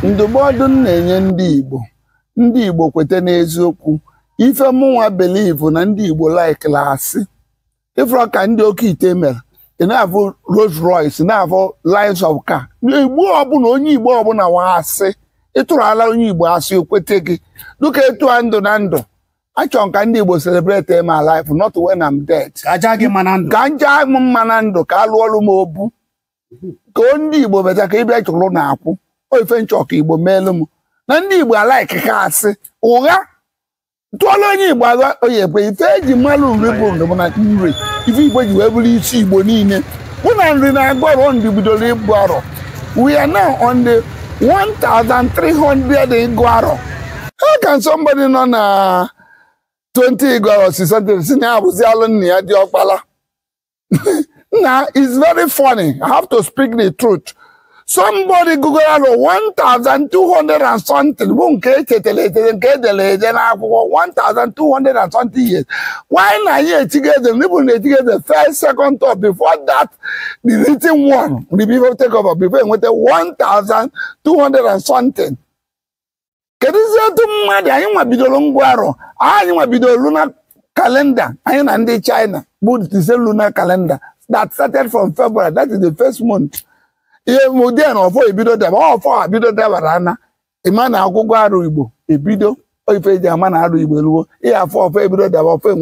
ndụmọdụ na-enye ndị Igbo kwete n'eziokwu ife mụnwa believe na ndị Igbo like asị ifro ka ndị oke ite mere ị na-avụ Rolls Royce na-avụ lines of car Igbo ọbụla onye Igbo ọbụla wa asị ịtụrụ ala onye Igbo asị okwete gị dụka etu ndụ na ndụ achọ ka ndị Igbo celebrate my life not when I'm dead ka nja m mma na ndụ ka alụ ọrụ m obu ka ndị Igbo beta ka ịbịa chụrụ na akwụ ife nchọ ka Igbo meelu m na ndị Igbo alaiki ka asị ụgha tụọla onye Igbo agha oyekwe ife eji mmalụ nri bụ ndụ na nri ife Igbo ji wee bụrụ isi Igbo niile bụ na nri na-agụ ọrụ ndị bidoro ịbụ arọ we are now on the 1300 ịgụ arọ how can somebody nọ na 20 ịgụ arọ si something si na abụzi alụ nna ya dị ọkpala Now, it's very funny. I have to speak the truth. Somebody Google 1,200 and something. 1,200 and something years. Why not here together? People together first, second, third. Before that, the written one. The people take over. Before went 1,200 and something. Kedize tu mmadi anyị nwa bidoro ngwaro. Anyị nwa bidoro lunar calendar. Anyị na ndị China. But it's a lunar calendar. That started from February. That is the first month. Modern or for a bido deba, or for a bido debarana. A man agogo aru Igbo, a bido, or if a man aru Igbo, here for a bido deba, for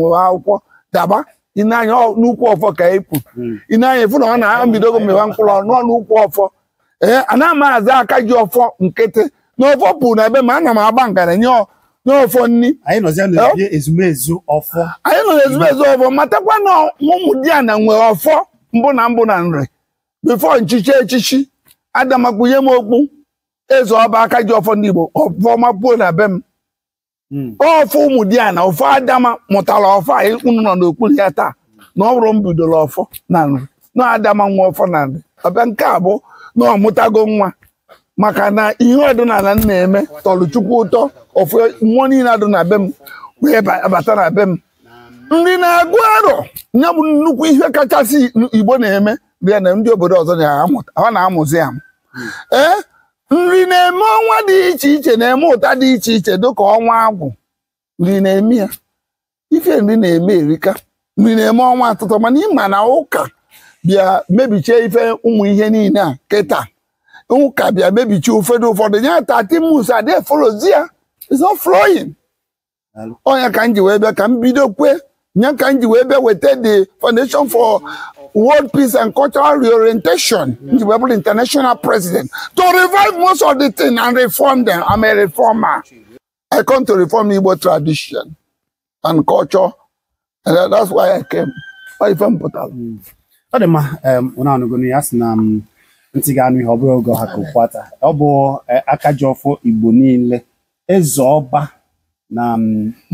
daba, in nine new poor for Kaipu. In nine, if you don't have bido me one color, no new poor for. And I'm as I catch your for Nkete. No for Puna, be man, I'm a banker, and you're no funny. I know is mezu offer. I know it's mezu offer. Matakwana Mumudiana and we're offer Mbonambonanre. Before Chichi, Adamakuyemoku, Ezoabaka Jofonibo, or former Puna Bem. All for Mudiana, or for Adama, Motala, or fire, no Kuliata, no room to the law for none. No Adama more for none. A bankabo, no Mutagoma. Makana ihe ọdụna na na-eme tọlụchukwu ụtọ ofu money na adụ na bem wee abata na bem ndị na-agụ arọ nya bụ nnukwu ihe kachasị Igbo na-eme bịa na ndị obodo ọzọ na-amụzi amụ nri na-eme ọnwa dị iche iche na-eme ụta dị iche iche dịka ọnwa agwụ nri na-eme ya ife nri na-eme erika nri na-eme ọnwa atụtụ mana ịma na ụka bịa mebichie ife ụmụ ihe niile a kịta ụka bịa mebichi ụfọdụ ya tati musa dey follow zia it's not flowing onya ka nji wee bịa ka m bido kwe nya ka nji wee bịa weta the Foundation for World Peace and Cultural Reorientation nji wee bụrụ international president to revive most of the thing and reform them. I'm a reformer. I come to reform Igbo tradition and culture, and that's why I came. Ifem pụtara ọdịma ụna anụgonu ya sị na ntị ga-anụ ihe ọ bụrụ oge ọha ka ụkwata ọ bụ aka ji ọfọ Igbo niile eze ọba na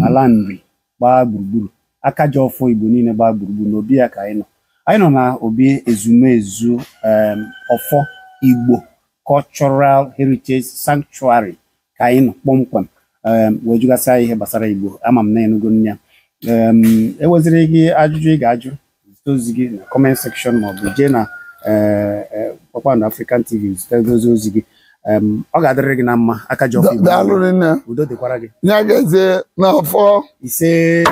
ala nri gbaa gburugburu aka ji ọfọ Igbo niile gbaa gburugburu n'obi ya ka anyị nọ na obi ezumezu ọfọ Igbo Cultural Heritage Sanctuary ka anyị nọ kpọmkwem wee jụgasịa ihe gbasara Igbo ama m na enugonu ya eweziri gị ajụjụ ị ga-ajụ ozi gị na comment section ma ọ bụ jee na Kpakpando African TV zitegozi ozi gị ọ ga-adịrị gị na mma aka ji ọfọ Igbo udo dịkwara gị nya ga-eze n'afọ ise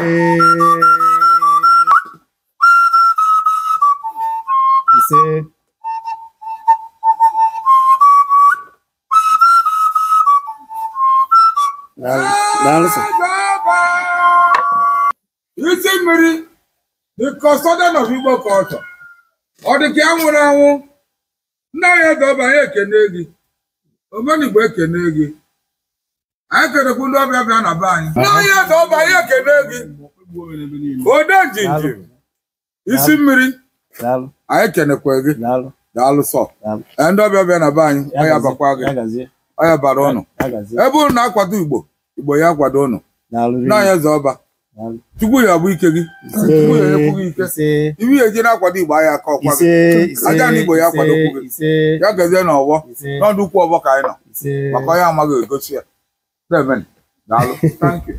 isi mmiri the custodian of Igbo culture ọ dị ka nwụrụ anwụ nna ya dọba ya ekene gị omenigbo ekene gị anyị kenekwu ndị ọbịa bịa na be anyị nna ya dọba ya ekene gị ode njinjim isi mmiri anyị kenekwe gị daalụ sọ ndị ọbịa bịa na be anyị ọya bakwa gị ọya bara ụnụ ebe ụnụ na-akwado Igbo ya akwado ụnụ nna ya zọba Chukwu ya bụ ike gị Chukwu ya ekwu gị ike iwu ya eji na-akwado Igbo ahịa aka ọkwa gị aja na Igbo ya akwado okwu gị ya gazie n'ọgbọ n'ọdụ ukwu ọgbọ ka anyị nọ maka onye amaghị egosi ya daalụ thank you